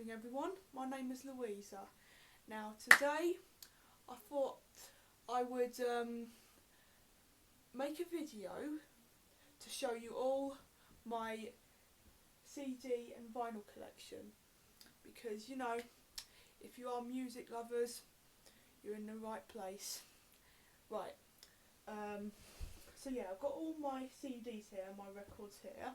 morning everyone, my name is Louisa. Now today I thought I would make a video to show you all my CD and vinyl collection, because you know, if you are music lovers, you're in the right place. Right, so yeah, I've got all my CDs here, my records here,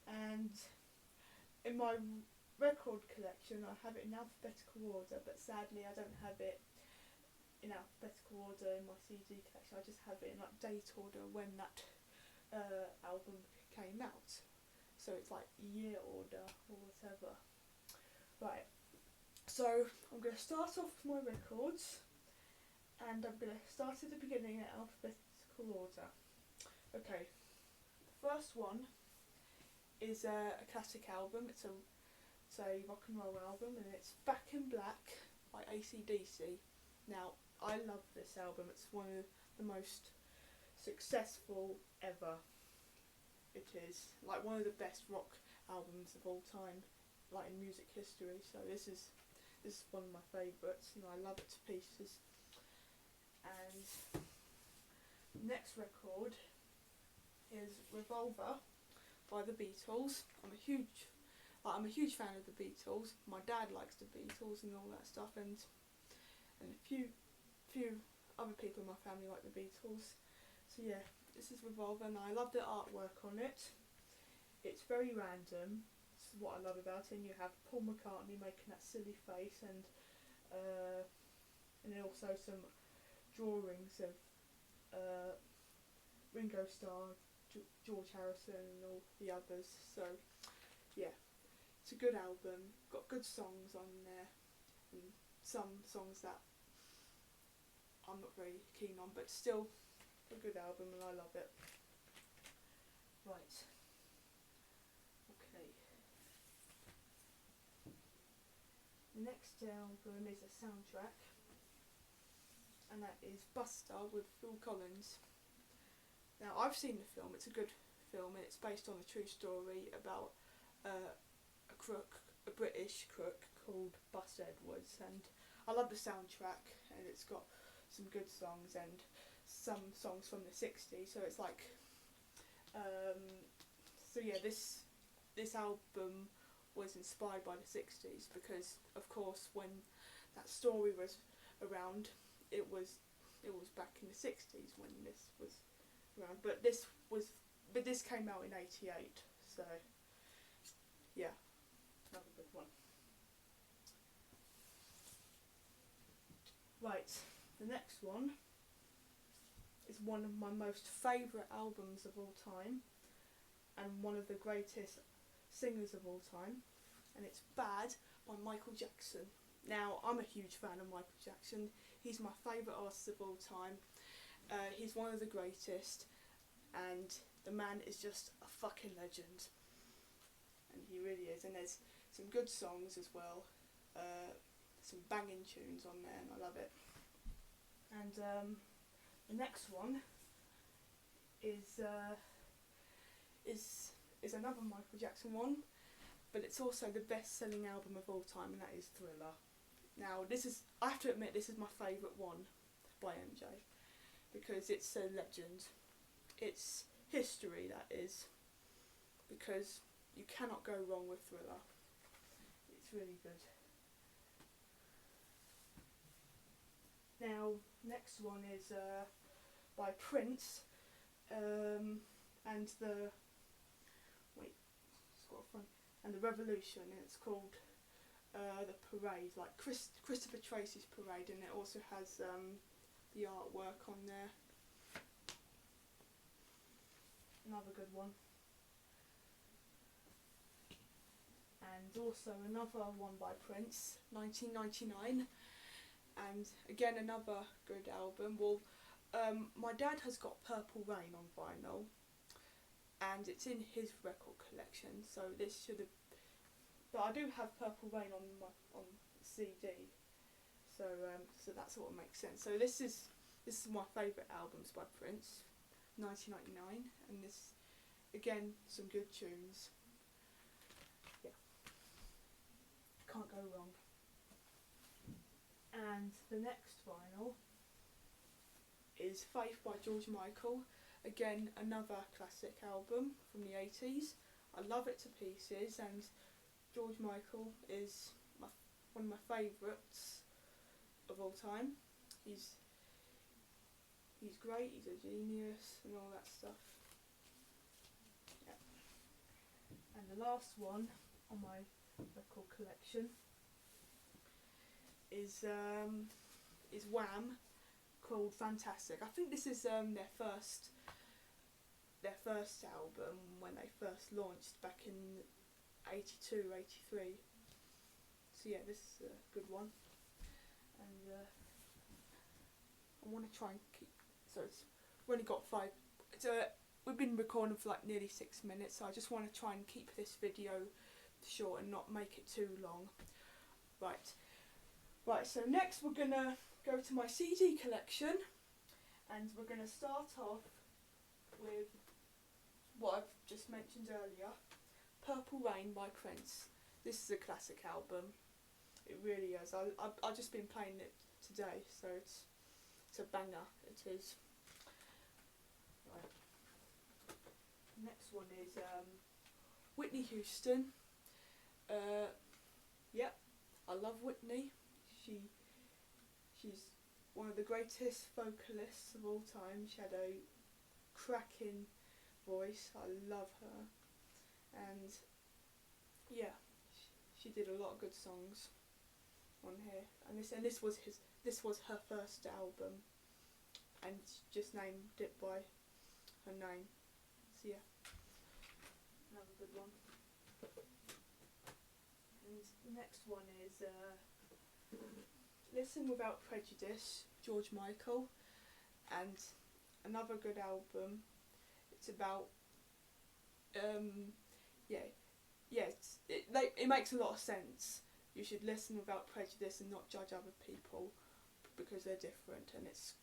and in my record collection I have it in alphabetical order, but sadly I don't have it in alphabetical order in my CD collection. I just have it in like date order when that album came out, so it's like year order or whatever. Right, so I'm going to start off with my records, and I'm going to start at the beginning in alphabetical order. Okay, the first one is a classic album. It's a rock and roll album, and it's Back in Black by AC/DC. Now, I love this album. It's one of the most successful ever. It is like one of the best rock albums of all time, like in music history. So this is one of my favourites. You know, I love it to pieces. And next record is Revolver by the Beatles. I'm a huge fan of the Beatles. My dad likes the Beatles and all that stuff, and a few other people in my family like the Beatles. So yeah, this is Revolver, and I love the artwork on it. It's very random. This is what I love about it. And you have Paul McCartney making that silly face, and then also some drawings of Ringo Starr, George Harrison and all the others. So yeah, it's a good album, got good songs on there, and some songs that I'm not very keen on, but still a good album and I love it. Right, okay. The next album is a soundtrack, and that is Buster with Phil Collins. Now, I've seen the film. It's a good film, and it's based on a true story about a British crook called Buster Edwards, and I love the soundtrack, and it's got some good songs and some songs from the 60s, so it's like so yeah, this album was inspired by the 60s, because of course when that story was around, it was back in the 60s when this was around, but this came out in 88, so yeah, another good one. Right, the next one is one of my most favourite albums of all time, and one of the greatest singers of all time, and it's Bad by Michael Jackson. Now, I'm a huge fan of Michael Jackson. He's my favourite artist of all time. He's one of the greatest, and the man is just a fucking legend, and he really is. And there's some good songs as well, some banging tunes on there, and I love it. And the next one is another Michael Jackson one, but it's also the best-selling album of all time, and that is Thriller. Now, I have to admit, this is my favourite one by MJ, because it's a legend. It's history, that is, because you cannot go wrong with Thriller. It's really good. Now, next one is by Prince, and the Revolution, and it's called the Parade, like Christopher Tracy's Parade, and it also has the artwork on there. Another good one. And also another one by Prince, 1999, and again another good album. Well, my dad has got Purple Rain on vinyl, and it's in his record collection, so this should have, but I do have Purple Rain on CD, so that's what makes sense. So this is my favourite albums by Prince, 1999, and this, again, some good tunes. Yeah. can't go wrong. And the next vinyl is Faith by George Michael. Again, another classic album from the 80s. I love it to pieces, and George Michael is one of my favourites of all time. He's great, he's a genius and all that stuff. Yeah. And the last one on my record collection is Wham, called Fantastic. I think this is their first album when they first launched back in 82, 83. So yeah, this is a good one. And I want to try and keep, so we've only got we've been recording for like nearly 6 minutes, so I just want to try and keep this video short and not make it too long. Right, so next we're gonna go to my CD collection, and we're gonna start off with what I've just mentioned earlier, Purple Rain by Prince. This is a classic album. It really is. I've just been playing it today, so it's a banger. It is. Right. Next one is Whitney Houston. Yep, I love Whitney. She's one of the greatest vocalists of all time. She had a cracking voice. I love her, and yeah, she did a lot of good songs on here. And this was her first album, and she just named it by her name. So yeah, another good one. And the next one is Listen Without Prejudice, George Michael, and another good album. It's about it makes a lot of sense. You should listen without prejudice and not judge other people because they're different, and it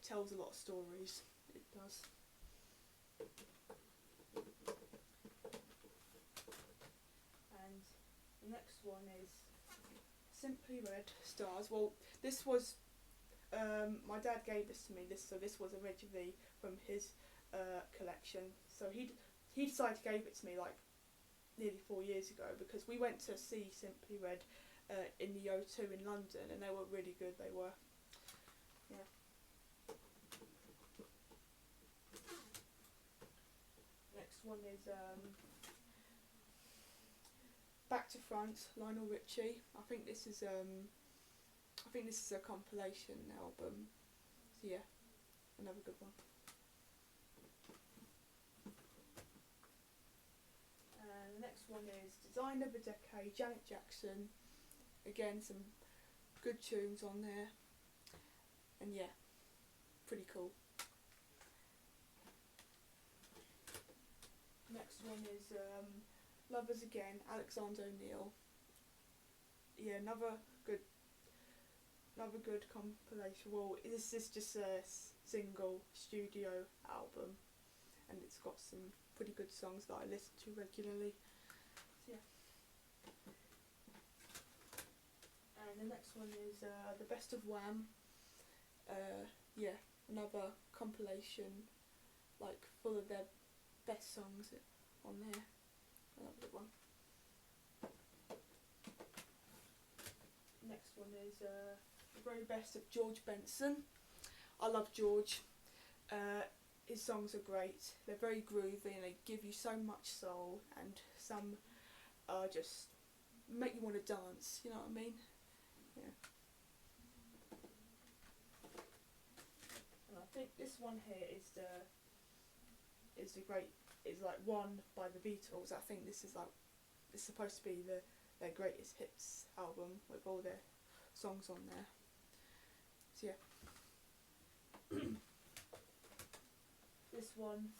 tells a lot of stories. It does. And the next one is Simply Red Stars. Well, this was my dad gave this to me. This was originally from his collection. So he decided to give it to me like nearly 4 years ago, because we went to see Simply Red in the O2 in London, and they were really good. They were. Yeah. Next one is Back to Front, Lionel Richie. I think this is a compilation album. So yeah, another good one. And the next one is Design of the Decade, Janet Jackson. Again, some good tunes on there. And yeah, pretty cool. Next one is Lovers Again, Alexander O'Neal. Yeah, another good compilation. Well, this is just a single studio album, and it's got some pretty good songs that I listen to regularly. So yeah. And the next one is The Best of Wham. Yeah, another compilation, like full of their best songs on there. Another good one. Next one is The Very Best of George Benson. I love George. His songs are great. They're very groovy and they give you so much soul, and some just make you want to dance, you know what I mean? Yeah. And I think this one here is like one by the Beatles. I think this is it's supposed to be their greatest hits album with all their songs on there. So yeah. This one,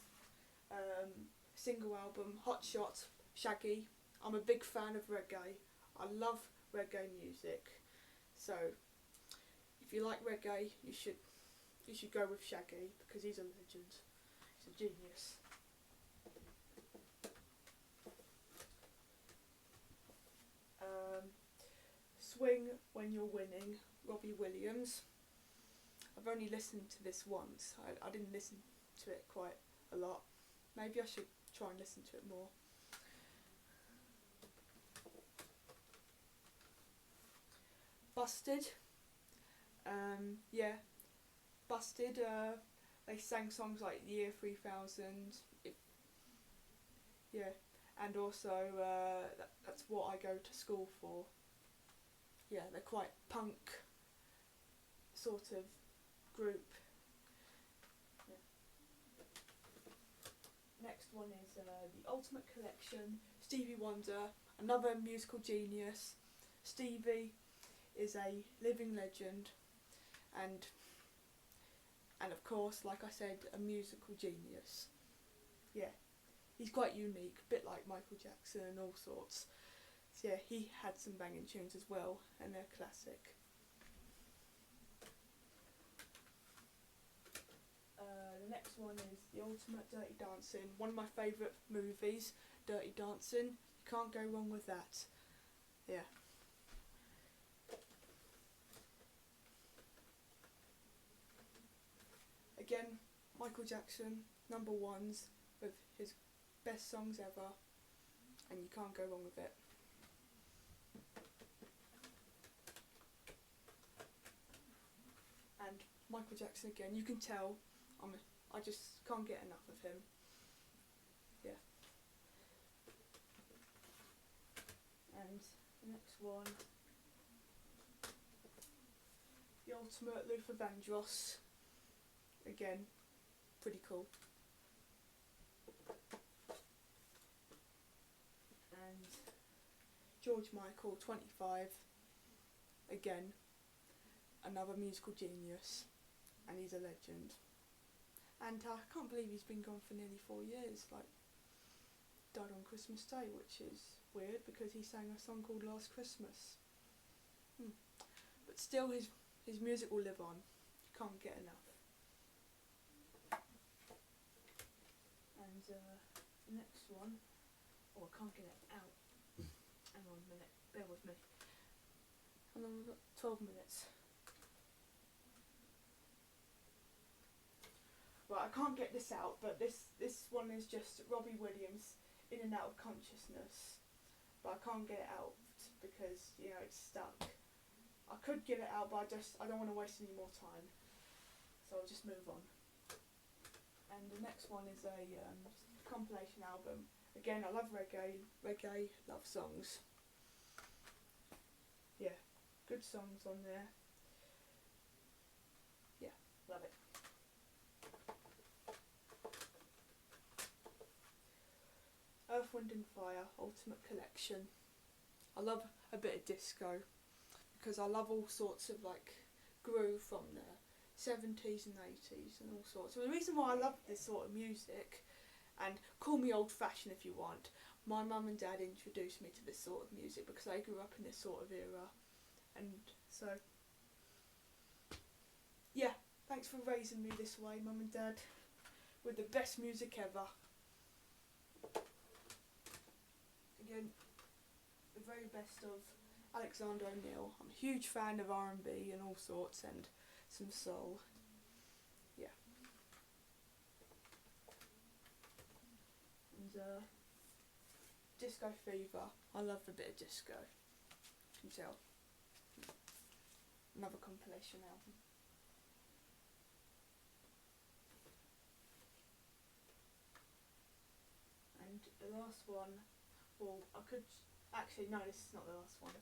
single album, Hot Shot, Shaggy. I'm a big fan of reggae. I love reggae music. So if you like reggae, you should go with Shaggy, because he's a legend. He's a genius. winning Robbie Williams. I've only listened to this once. I didn't listen to it quite a lot. Maybe I should try and listen to it more. Busted. Yeah, Busted. They sang songs like Year 3000. Yeah, and also that's what I go to school for. Yeah, they're quite punk sort of group. Yeah. Next one is The Ultimate Collection, Stevie Wonder, another musical genius. Stevie is a living legend, and of course, like I said, a musical genius. Yeah, he's quite unique, a bit like Michael Jackson and all sorts. So yeah, he had some banging tunes as well, and they're classic. The next one is The Ultimate Dirty Dancing, one of my favourite movies, Dirty Dancing. You can't go wrong with that. Yeah. Again, Michael Jackson, number ones with his best songs ever, and you can't go wrong with it. And Michael Jackson again, you can tell I just can't get enough of him. Yeah. And the next one, The Ultimate Luther Vandross. Again, pretty cool. And George Michael, 25. Again, another musical genius, and he's a legend. And I can't believe he's been gone for nearly 4 years. Like, died on Christmas Day, which is weird because he sang a song called Last Christmas. But still, his music will live on. You can't get enough. And the next one, I can't get it out. Hang on a minute, bear with me. How long have we got? 12 minutes. Right, I can't get this out, but this one is just Robbie Williams, In and Out of Consciousness. But I can't get it out because, it's stuck. I could get it out, but I don't want to waste any more time. So I'll just move on. And the next one is a compilation album. Again, I love reggae love songs. Yeah, good songs on there. Yeah, love it. Earth, Wind and Fire, Ultimate Collection. I love a bit of disco because I love all sorts of groove from the 70s and 80s and all sorts. So the reason why I love this sort of music, and call me old fashioned if you want, my mum and dad introduced me to this sort of music because they grew up in this sort of era. And so, yeah, thanks for raising me this way, mum and dad, with the best music ever. Again, the very best of Alexander O'Neal. I'm a huge fan of R&B and all sorts, and some soul. Yeah. And Disco Fever. I love a bit of disco. You can tell. Another compilation album. And the last one, well, I could actually, no, this is not the last one.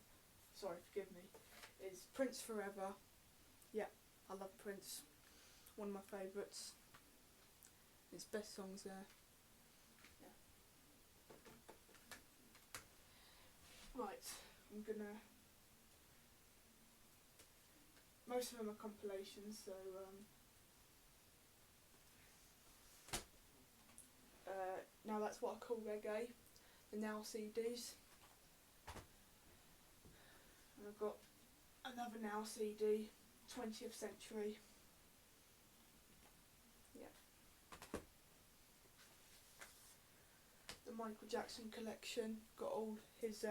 Sorry, forgive me. Is Prince Forever. Yeah, I love Prince. One of my favourites. His best songs there. Yeah. Right, I'm gonna. Most of them are compilations, so now that's what I call reggae. The Now CDs. And I've got another Now CD, 20th Century. Yeah. The Michael Jackson collection, got all his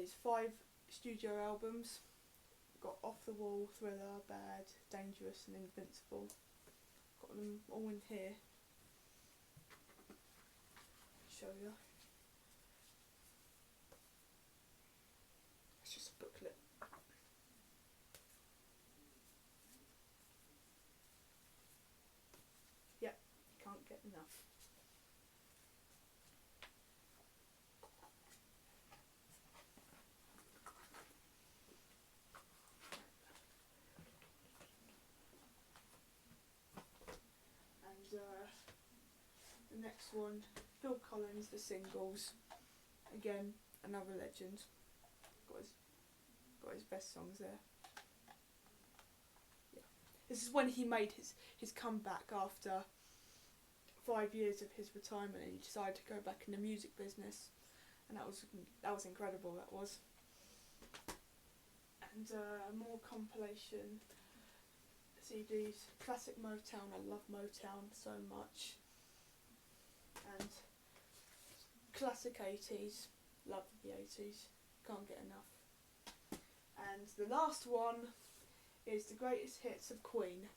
his 5 studio albums. Got Off the Wall, Thriller, Bad, Dangerous and Invincible. Got them all in here. Show you. It's just a booklet. Yep, can't get enough. The next one, Phil Collins, The Singles. Again, another legend. Got his best songs there. Yeah. This is when he made his comeback after 5 years of his retirement, and he decided to go back in the music business, and that was incredible. That was. And more compilation CDs, classic Motown. I love Motown so much. And classic 80s, love the 80s, can't get enough. And the last one is the greatest hits of Queen.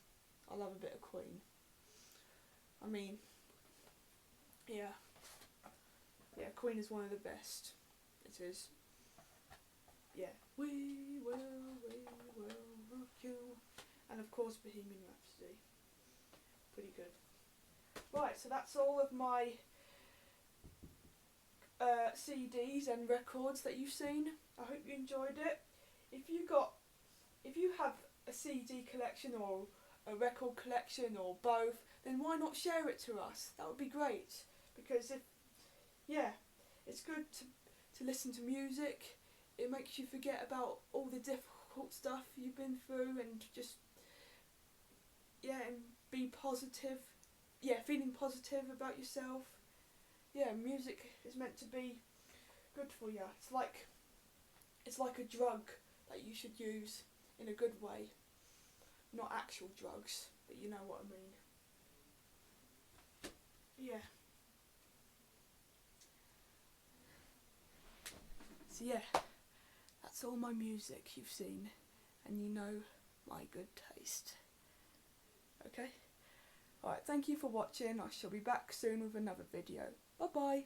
I love a bit of Queen. I mean, yeah, Queen is one of the best. It is. Yeah. We will rock you. And of course Bohemian Rhapsody. Pretty good. Right, so that's all of my CDs and records that you've seen. I hope you enjoyed it. If you have a CD collection or a record collection or both, then why not share it to us? That would be great. Because it's good to listen to music. It makes you forget about all the difficult stuff you've been through and just and be positive. Feeling positive about yourself. Music is meant to be good for you. It's like a drug that you should use in a good way. Not actual drugs, but you know what I mean. Yeah. So that's all my music you've seen, and you know my good taste. Okay? Alright, thank you for watching. I shall be back soon with another video. Bye bye.